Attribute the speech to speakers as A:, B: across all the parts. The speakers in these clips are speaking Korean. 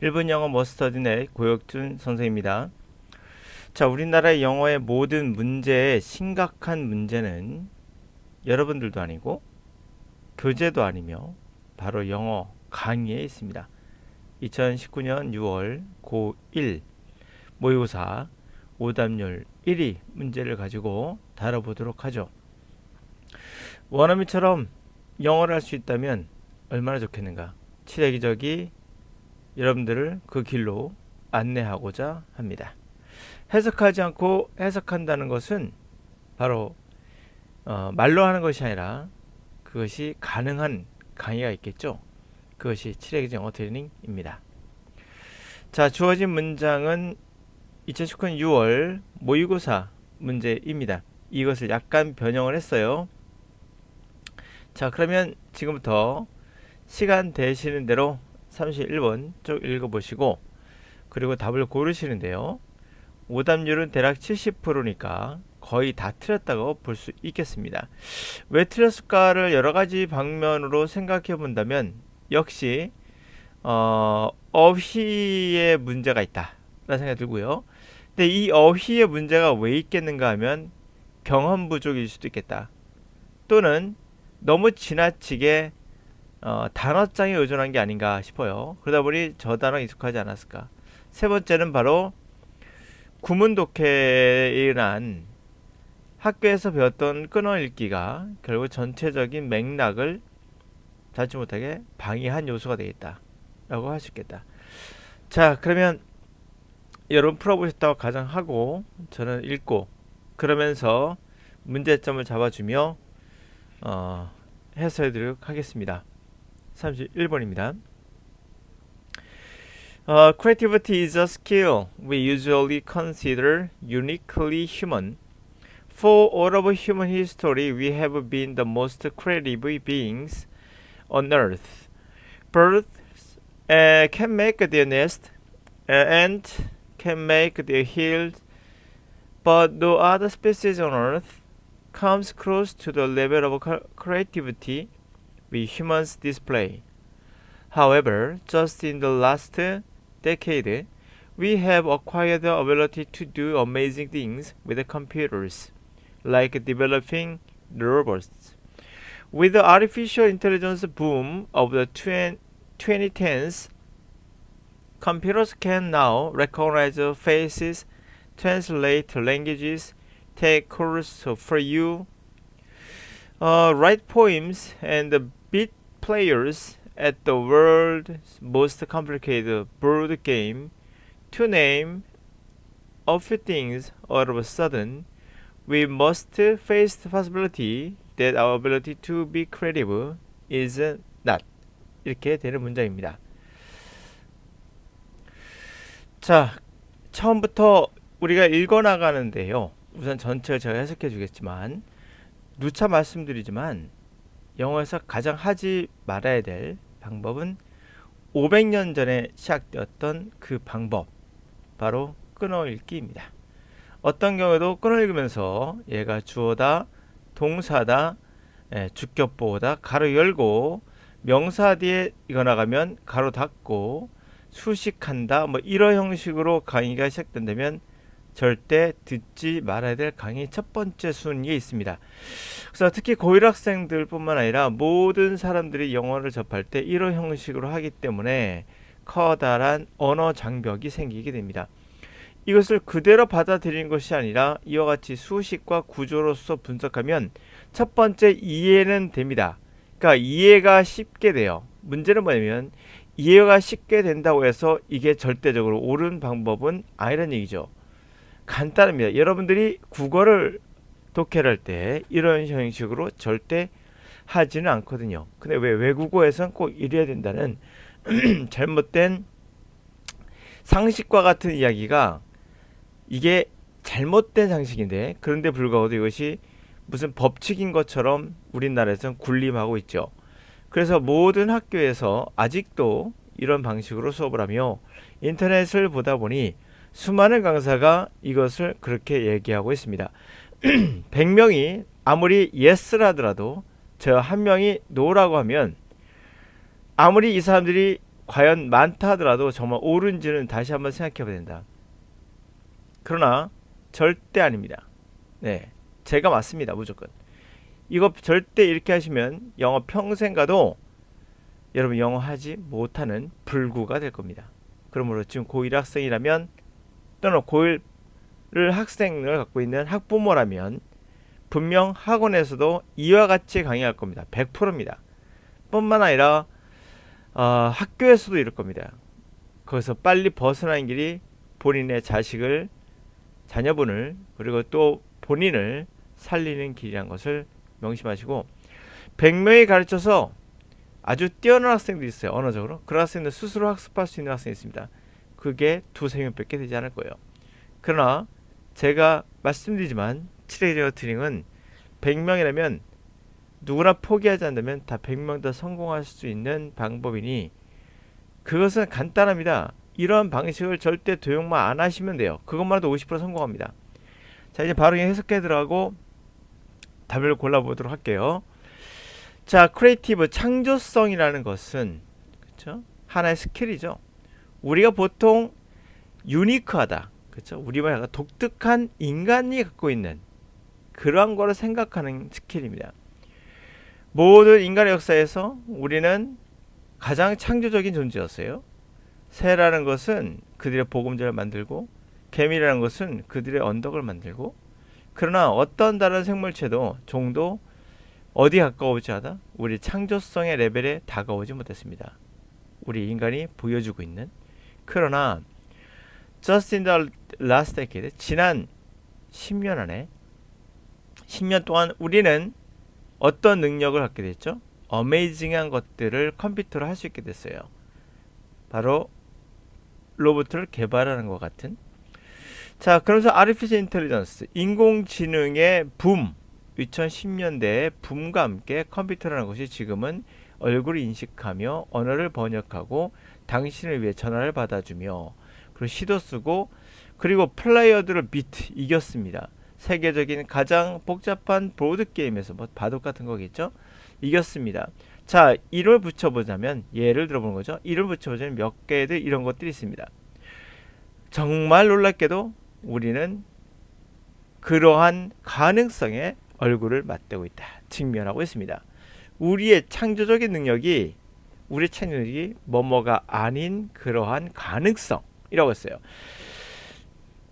A: 일본 영어 머스터디넷 고혁준 선생입니다. 자, 우리나라의 영어의 모든 문제의 심각한 문제는 여러분들도 아니고 교재도 아니며 바로 영어 강의에 있습니다. 2019년 6월 고1 모의고사 오답률 1위 문제를 가지고 다뤄보도록 하죠. 원어민처럼 영어를 할 수 있다면 얼마나 좋겠는가. 칠레기저기 여러분들을 그 길로 안내하고자 합니다. 해석하지 않고 해석한다는 것은 바로 말로 하는 것이 아니라 그것이 가능한 강의가 있겠죠. 그것이 7회기 영어 트레이닝입니다. 자, 주어진 문장은 2019년 6월 모의고사 문제입니다. 이것을 약간 변형을 했어요. 자, 그러면 지금부터 시간 되시는 대로 31번 쭉 읽어보시고 그리고 답을 고르시는데요. 오답률은 대략 70%니까 거의 다 틀렸다고 볼 수 있겠습니다. 왜 틀렸을까를 여러 가지 방면으로 생각해 본다면 역시 어휘의 문제가 있다 라는 생각이 들고요. 근데 이 어휘의 문제가 왜 있겠는가 하면 경험 부족일 수도 있겠다. 또는 너무 지나치게 단어장에 의존한 게 아닌가 싶어요. 그러다 보니 저 단어 익숙하지 않았을까. 세 번째는 바로 구문독해에 의한 학교에서 배웠던 끊어읽기가 결국 전체적인 맥락을 닿지 못하게 방해한 요소가 되겠다 라고 할 수 있겠다. 자, 그러면 여러분 풀어보셨다고 가정하고 저는 읽고 그러면서 문제점을 잡아주며 해설해드리도록 하겠습니다. 31번입니다. Creativity is a skill we usually consider uniquely human. For all of human history, we have been the most creative beings on earth. Birds can make their nest, ants can make their hills, but no other species on earth comes close to the level of creativity we humans display. However, just in the last decade, we have acquired the ability to do amazing things with computers, like developing robots. With the artificial intelligence boom of the 2010s, computers can now recognize faces, translate languages, take calls for you, write poems, and beat players at the world's most complicated board game. To name a few things, all of a sudden, we must face the possibility that our ability to be creative is not. 이렇게 되는 문장입니다. 자, 처음부터 우리가 읽어나가는데요. 우선 전체를 제가 해석해 주겠지만 누차 말씀드리지만 영어에서 가장 하지 말아야 될 방법은 500년 전에 시작되었던 그 방법, 바로 끊어읽기입니다. 어떤 경우에도 끊어읽으면서 얘가 주어다, 동사다, 주격보다 가로 열고 명사 뒤에 이거 나가면 가로 닫고 수식한다, 뭐 이런 형식으로 강의가 시작된다면 절대 듣지 말아야 될 강의 첫 번째 순위에 있습니다. 그래서 특히 고1 학생들 뿐만 아니라 모든 사람들이 영어를 접할 때 이런 형식으로 하기 때문에 커다란 언어 장벽이 생기게 됩니다. 이것을 그대로 받아들이는 것이 아니라 이와 같이 수식과 구조로서 분석하면 첫 번째 이해는 됩니다. 그러니까 이해가 쉽게 돼요. 문제는 뭐냐면 이해가 쉽게 된다고 해서 이게 절대적으로 옳은 방법은 아니라는 얘기죠. 간단합니다. 여러분들이 국어를 독해를 할 때 이런 형식으로 절대 하지는 않거든요. 근데 왜 외국어에선 꼭 이래야 된다는 잘못된 상식과 같은 이야기가 이게 잘못된 상식인데 그런데 불구하고 이것이 무슨 법칙인 것처럼 우리나라에서는 군림하고 있죠. 그래서 모든 학교에서 아직도 이런 방식으로 수업을 하며 인터넷을 보다 보니 수많은 강사가 이것을 그렇게 얘기하고 있습니다. 100명이 아무리 yes라더라도 저 한 명이 no라고 하면 아무리 이 사람들이 과연 많다 하더라도 정말 옳은지는 다시 한번 생각해 봐야 된다. 그러나 절대 아닙니다. 네, 제가 맞습니다. 무조건. 이거 절대 이렇게 하시면 영어 평생 가도 여러분 영어 하지 못하는 불구가 될 겁니다. 그러므로 지금 고1 학생이라면 또는 고1을 학생을 갖고 있는 학부모라면 분명 학원에서도 이와 같이 강의할 겁니다. 100%입니다. 뿐만 아니라 학교에서도 이럴 겁니다. 거기서 빨리 벗어나는 길이 본인의 자녀분을 그리고 또 본인을 살리는 길이라는 것을 명심하시고 100명이 가르쳐서 아주 뛰어난 학생들이 있어요. 언어적으로. 그런 학생들 스스로 학습할 수 있는 학생이 있습니다. 그게 2~3명밖에 되지 않을 거예요. 그러나 제가 말씀드리지만 7회 트레이닝은 100명이라면 누구나 포기하지 않는다면 다 100명 더 성공할 수 있는 방법이니 그것은 간단합니다. 이러한 방식을 절대 도용만 안 하시면 돼요. 그것만 해도 50% 성공합니다. 자, 이제 바로 해석해 들어가고 답을 골라보도록 할게요. 자, 크리에이티브 창조성이라는 것은 그렇죠? 하나의 스킬이죠. 우리가 보통 유니크하다, 그렇죠? 우리만 약간 독특한 인간이 갖고 있는 그러한 거를 생각하는 스킬입니다. 모든 인간의 역사에서 우리는 가장 창조적인 존재였어요. 새라는 것은 그들의 보금자를 만들고 개미라는 것은 그들의 언덕을 만들고 그러나 어떤 다른 생물체도 종도 어디 가까워오지 않아 우리 창조성의 레벨에 다가오지 못했습니다. 우리 인간이 보여주고 있는 그러나 just in the last decade 지난 10년 안에 10년 동안 우리는 어떤 능력을 갖게 됐죠? 어메이징한 것들을 컴퓨터로 할 수 있게 됐어요. 바로 로봇을 개발하는 것 같은. 자, 그러면서 아티피셜 인텔리전스, 인공지능의 붐, 2010년대의 붐과 함께 컴퓨터라는 것이 지금은 얼굴을 인식하며 언어를 번역하고 당신을 위해 전화를 받아주며 그리고 시도 쓰고 그리고 플레이어들을 비트 이겼습니다. 세계적인 가장 복잡한 보드게임에서 뭐 바둑 같은 거겠죠? 이겼습니다. 자, 이를 붙여보자면 예를 들어보는 거죠. 이를 붙여보자면 몇 개의 이런 것들이 있습니다. 정말 놀랍게도 우리는 그러한 가능성에 얼굴을 맞대고 있다. 직면하고 있습니다. 우리의 창조적인 능력이 뭐뭐가 아닌 그러한 가능성이라고 했어요.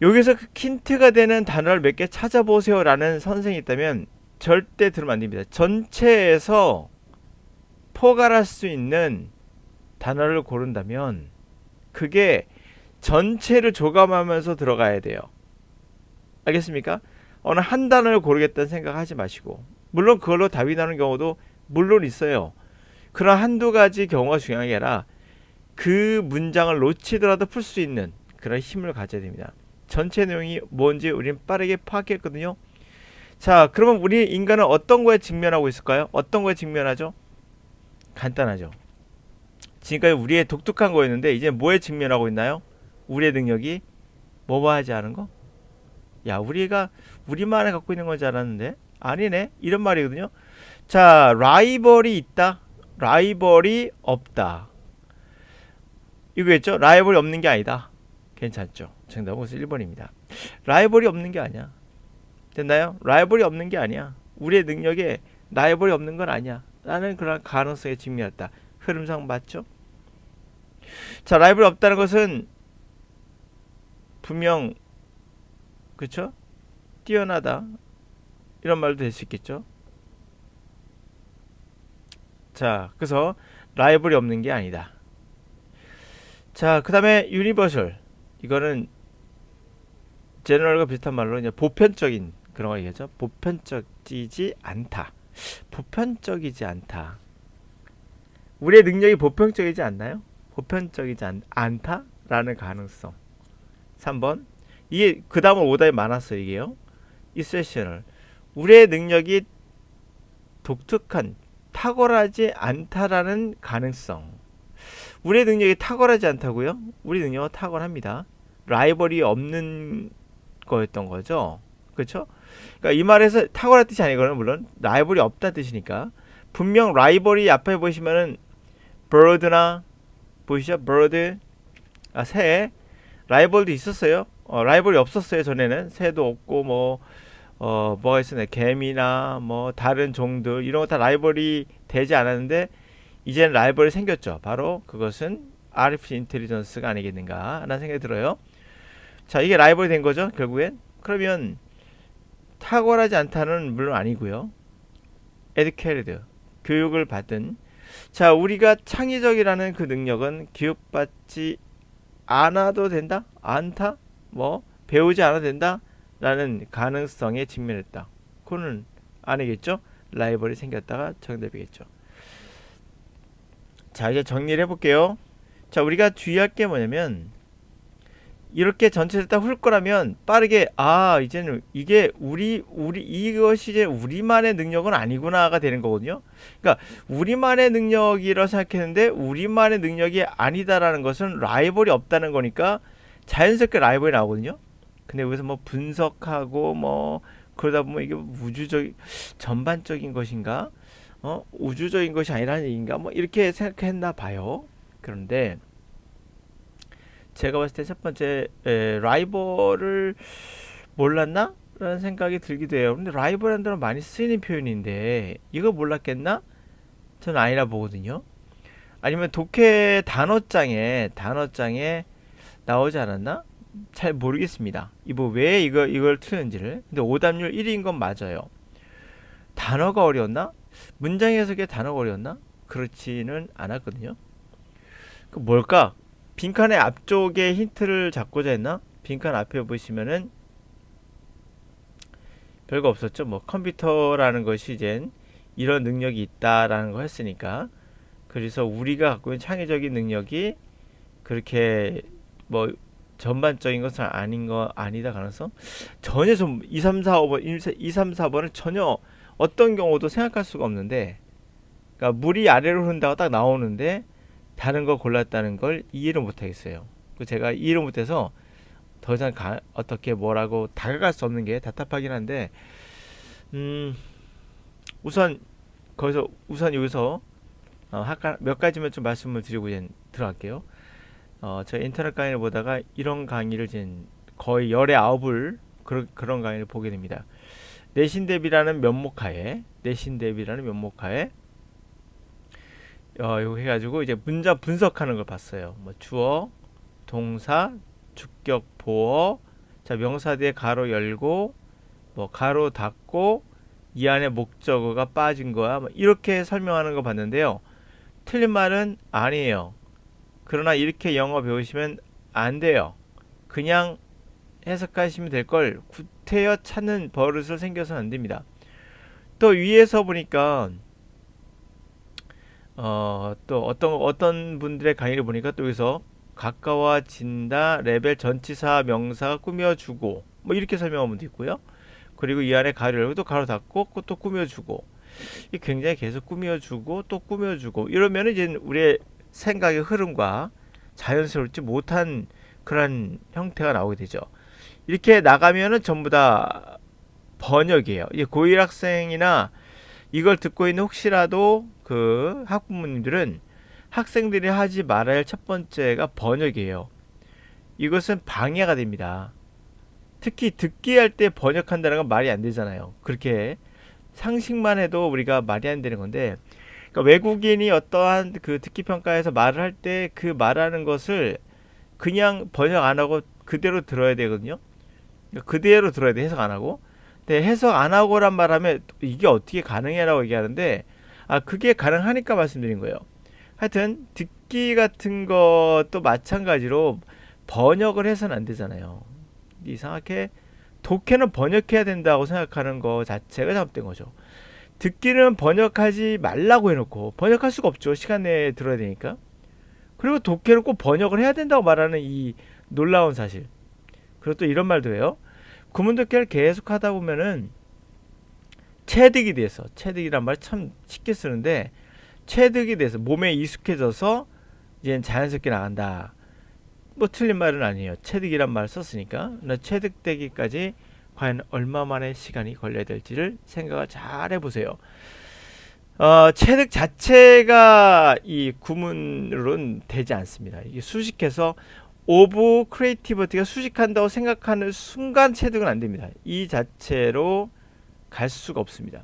A: 여기서 그 힌트가 되는 단어를 몇 개 찾아보세요 라는 선생이 있다면 절대 들으면 안 됩니다. 전체에서 포괄할 수 있는 단어를 고른다면 그게 전체를 조감하면서 들어가야 돼요. 알겠습니까? 어느 한 단어를 고르겠다는 생각하지 마시고 물론 그걸로 답이 나는 경우도 물론 있어요. 그런 한두 가지 경우가 중요한 게 아니라 그 문장을 놓치더라도 풀 수 있는 그런 힘을 가져야 됩니다. 전체 내용이 뭔지 우리는 빠르게 파악했거든요. 자, 그러면 우리 인간은 어떤 거에 직면하고 있을까요? 어떤 거에 직면하죠? 간단하죠. 지금까지 우리의 독특한 거였는데 이제 뭐에 직면하고 있나요? 우리의 능력이 뭐뭐 하지 않은 거? 야, 우리가 우리만에 갖고 있는 건 줄 알았는데 아니네, 이런 말이거든요. 자, 라이벌이 있다, 라이벌이 없다. 이거겠죠? 라이벌이 없는 게 아니다. 괜찮죠? 정답은 1번입니다. 라이벌이 없는 게 아니야. 됐나요? 라이벌이 없는 게 아니야. 우리의 능력에 라이벌이 없는 건 아니야. 라는 그런 가능성에 직면했다. 흐름상 맞죠? 자, 라이벌이 없다는 것은 분명 그쵸? 뛰어나다 이런 말도 될 수 있겠죠? 자, 그래서 라이벌이 없는 게 아니다. 자, 그 다음에 유니버설, 이거는 제너럴과 비슷한 말로 이제 보편적인 그런 거 얘기하죠. 보편적이지 않다. 보편적이지 않다. 우리의 능력이 보편적이지 않나요? 보편적이지 않다라는 가능성. 3번. 이게 그 다음은 오답이 많았어요. 이게요. exceptional. 우리의 능력이 독특한, 탁월하지 않다라는 가능성. 우리의 능력이 탁월하지 않다고요? 우리 능력은 탁월합니다. 라이벌이 없는 거였던 거죠. 그렇죠? 그러니까 이 말에서 탁월한 뜻이 아니거든요. 물론 라이벌이 없다 뜻이니까. 분명 라이벌이 앞에 보시면은 bird나 보이시죠? bird, 새. 라이벌도 있었어요. 라이벌이 없었어요. 전에는 새도 없고 뭐가 있었네. 개미나 뭐 다른 종들 이런 거 다 라이벌이 되지 않았는데 이제는 라이벌이 생겼죠. 바로 그것은 artificial intelligence가 아니겠는가 라는 생각이 들어요. 자, 이게 라이벌이 된 거죠. 결국엔. 그러면 탁월하지 않다는 물론 아니고요. educated, 교육을 받은. 자, 우리가 창의적이라는 그 능력은 교육받지 않아도 된다? 않다? 뭐 배우지 않아도 된다? 라는 가능성에 직면했다. 그거는 아니겠죠? 라이벌이 생겼다가 정답이겠죠. 자, 이제 정리를 해볼게요. 자, 우리가 주의할 게 뭐냐면 이렇게 전체를 딱 훑 거라면 빠르게 이제는 이게 이것이 이제 우리만의 능력은 아니구나가 되는 거거든요. 그러니까 우리만의 능력이라고 생각했는데 우리만의 능력이 아니다라는 것은 라이벌이 없다는 거니까 자연스럽게 라이벌이 나오거든요. 근데 여기서 뭐 분석하고 뭐 그러다 보면 이게 전반적인 것인가? 우주적인 것이 아니라는 얘기인가? 뭐 이렇게 생각했나 봐요. 그런데 제가 봤을 때 첫 번째 라이벌을 몰랐나? 라는 생각이 들기도 해요. 근데 라이벌이라는 단어 많이 쓰이는 표현인데 이거 몰랐겠나? 저는 아니라 보거든요. 아니면 독해 단어장에 나오지 않았나? 잘 모르겠습니다. 왜 이걸 틀렸는지를. 근데 오답률 1위인 건 맞아요. 단어가 어려웠나? 문장 해석의 단어가 어려웠나? 그렇지는 않았거든요. 그 뭘까? 빈칸의 앞쪽에 힌트를 잡고자 했나? 빈칸 앞에 보시면은 별거 없었죠. 뭐 컴퓨터라는 것이 이젠 이런 능력이 있다라는 거 했으니까. 그래서 우리가 갖고 있는 창의적인 능력이 그렇게 뭐 전반적인 것은 아니다 가능성? 전혀 좀 2, 3, 4, 5번 2, 3, 4번을 전혀 어떤 경우도 생각할 수가 없는데, 그러니까 물이 아래로 흐른다고 딱 나오는데 다른 거 골랐다는 걸 이해를 못하겠어요. 제가 이해를 못해서 더 이상 어떻게 뭐라고 다가갈 수 없는 게 답답하긴 한데, 우선 여기서 몇 가지만 좀 말씀을 드리고 이제 들어갈게요. 제가 인터넷 강의를 보다가 이런 강의를 이제 거의 열의 아홉을 그런 강의를 보게 됩니다. 내신 대비라는 면목하에 이거 해가지고 이제 문장 분석하는 걸 봤어요. 뭐 주어, 동사, 주격, 보어, 자 명사 뒤에 가로 열고 뭐 가로 닫고 이 안에 목적어가 빠진 거야. 뭐 이렇게 설명하는 거 봤는데요. 틀린 말은 아니에요. 그러나 이렇게 영어 배우시면 안 돼요. 그냥 해석하시면 될 걸 구태여 찾는 버릇을 생겨서는 안 됩니다. 또 위에서 보니까 또 어떤 분들의 강의를 보니까 또 여기서 가까워진다 레벨 전치사 명사가 꾸며주고 뭐 이렇게 설명한 분도 있고요. 그리고 이 안에 가로 열고 또 가로 닫고 또 꾸며주고, 이 굉장히 계속 꾸며주고 또 꾸며주고 이러면 이제 우리의 생각의 흐름과 자연스럽지 못한 그런 형태가 나오게 되죠. 이렇게 나가면은 전부 다 번역이에요. 이제 고1 학생이나 이걸 듣고 있는 혹시라도 그 학부모님들은 학생들이 하지 말아야 할 첫 번째가 번역이에요. 이것은 방해가 됩니다. 특히 듣기 할 때 번역한다는 건 말이 안 되잖아요. 그렇게 상식만 해도 우리가 말이 안 되는 건데, 그러니까 외국인이 어떠한 그 듣기 평가에서 말을 할 때 그 말하는 것을 그냥 번역 안 하고 그대로 들어야 되거든요. 그대로 들어야 돼, 해석 안 하고. 근데 해석 안 하고란 말하면 이게 어떻게 가능해라고 얘기하는데, 그게 가능하니까 말씀드린 거예요. 하여튼 듣기 같은 것도 마찬가지로 번역을 해서는 안 되잖아요. 이상하게 독해는 번역해야 된다고 생각하는 거 자체가 잘못된 거죠. 듣기는 번역하지 말라고 해놓고 번역할 수가 없죠. 시간 내에 들어야 되니까. 그리고 독해는 꼭 번역을 해야 된다고 말하는 이 놀라운 사실. 그리고 또 이런 말도 해요. 구문독해를 계속 하다 보면은 체득이 돼서, 체득이란 말 참 쉽게 쓰는데 체득이 돼서 몸에 익숙해져서 이제 자연스럽게 나간다. 뭐 틀린 말은 아니에요. 체득이란 말 썼으니까. 체득되기까지 과연 얼마만의 시간이 걸려야 될지를 생각을 잘 해보세요. 체득 자체가 이 구문으로는 되지 않습니다. 이게 수식해서 오브 크리에이티비티가 수식한다고 생각하는 순간 체득은 안 됩니다. 이 자체로 갈 수가 없습니다.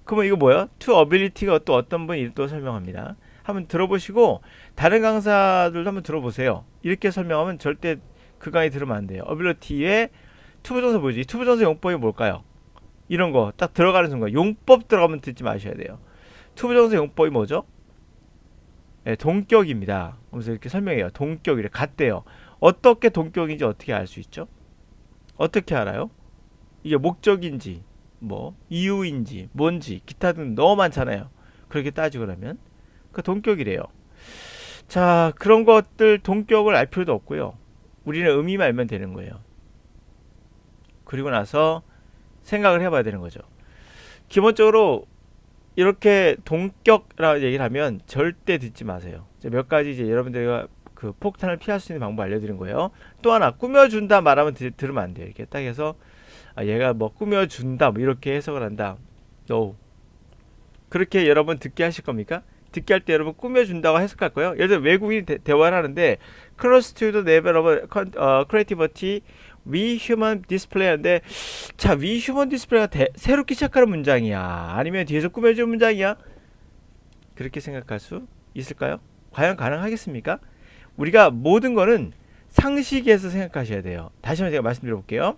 A: 그러면 이거 뭐야? to ability가 또 어떤 분이 또 설명합니다. 한번 들어보시고 다른 강사들도 한번 들어보세요. 이렇게 설명하면 절대 그 강의 들으면 안 돼요. ability의 투부정사 뭐지? 투부정사 용법이 뭘까요? 이런 거 딱 들어가는 순간 용법 들어가면 듣지 마셔야 돼요. 투부정사 용법이 뭐죠? 네, 동격입니다. 그래서 이렇게 설명해요. 동격이래. 같대요. 어떻게 동격인지 어떻게 알 수 있죠? 어떻게 알아요? 이게 목적인지 뭐 이유인지 뭔지 기타 등 너무 많잖아요. 그렇게 따지고 나면 그 동격이래요. 자, 그런 것들 동격을 알 필요도 없고요. 우리는 의미만 알면 되는 거예요. 그리고 나서 생각을 해봐야 되는 거죠. 기본적으로 이렇게 동격이라고 얘기를 하면 절대 듣지 마세요. 몇 가지 이제 여러분들과 그 폭탄을 피할 수 있는 방법 알려드린 거예요. 또 하나 꾸며준다 말하면 들으면 안 돼요. 이렇게 딱 해서 얘가 뭐 꾸며준다 뭐 이렇게 해석을 한다. No. 그렇게 여러분 듣게 하실 겁니까? 듣게 할 때 여러분 꾸며준다고 해석할 거예요. 예를 들어 외국인이 대화를 하는데 Close to the level of creativity we human display 하는데 자, we human display가 새롭게 시작하는 문장이야? 아니면 뒤에서 꾸며주는 문장이야? 그렇게 생각할 수 있을까요? 과연 가능하겠습니까? 우리가 모든 거는 상식에서 생각하셔야 돼요. 다시 한번 제가 말씀드려 볼게요.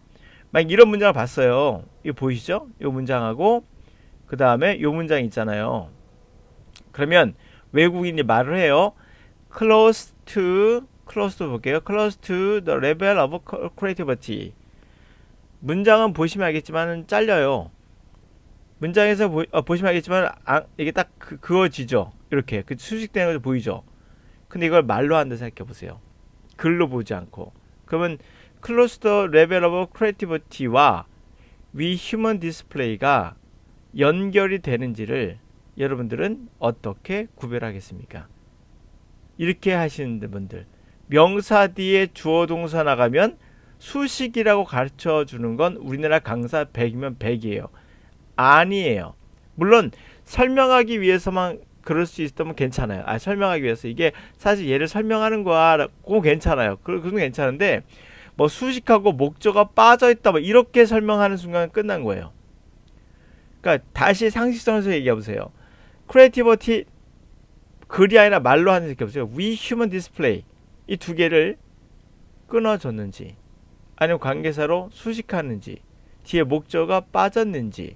A: 만약 이런 문장을 봤어요. 이거 보이시죠? 이 문장하고 그 다음에 이 문장 있잖아요. 그러면 외국인이 말을 해요. close to 볼게요. close to the level of creativity. 문장은 보시면 알겠지만 잘려요. 문장에서 보시면 알겠지만 이게 딱 그어지죠. 이렇게 그 수식되는 거 보이죠. 근데 이걸 말로 한다 생각해 보세요. 글로 보지 않고. 그러면 close to the level of creativity와 we human display가 연결이 되는지를 여러분들은 어떻게 구별하겠습니까? 이렇게 하시는 분들, 명사 뒤에 주어 동사 나가면 수식이라고 가르쳐 주는 건 우리나라 강사 100이면 100이에요. 아니에요. 물론 설명하기 위해서만 그럴 수 있다면 괜찮아요. 설명하기 위해서 이게 사실 얘를 설명하는 거고 괜찮아요. 그건 괜찮은데 뭐 수식하고 목적어가 빠져있다 뭐 이렇게 설명하는 순간 끝난 거예요. 그러니까 다시 상식선에서 얘기해 보세요. 크리에이티비티 글이 아니라 말로 하는 얘기 보세요. We human display 이 두 개를 끊어줬는지 아니면 관계사로 수식하는지 뒤에 목적어가 빠졌는지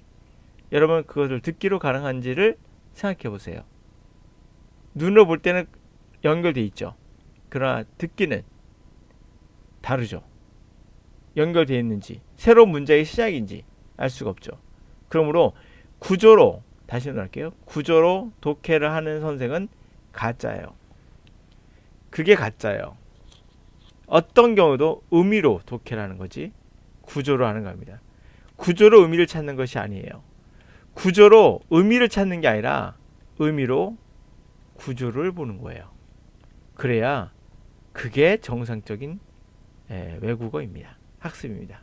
A: 여러분 그것을 듣기로 가능한지를 생각해 보세요. 눈으로 볼 때는 연결돼 있죠. 그러나 듣기는 다르죠. 연결되어 있는지 새로운 문장의 시작인지 알 수가 없죠. 그러므로 구조로 다시 말할게요. 구조로 독해를 하는 선생은 가짜예요. 그게 가짜예요. 어떤 경우도 의미로 독해를 하는 거지 구조로 하는 겁니다. 구조로 의미를 찾는 것이 아니에요. 구조로 의미를 찾는 게 아니라 의미로 구조를 보는 거예요. 그래야 그게 정상적인 외국어입니다. 학습입니다.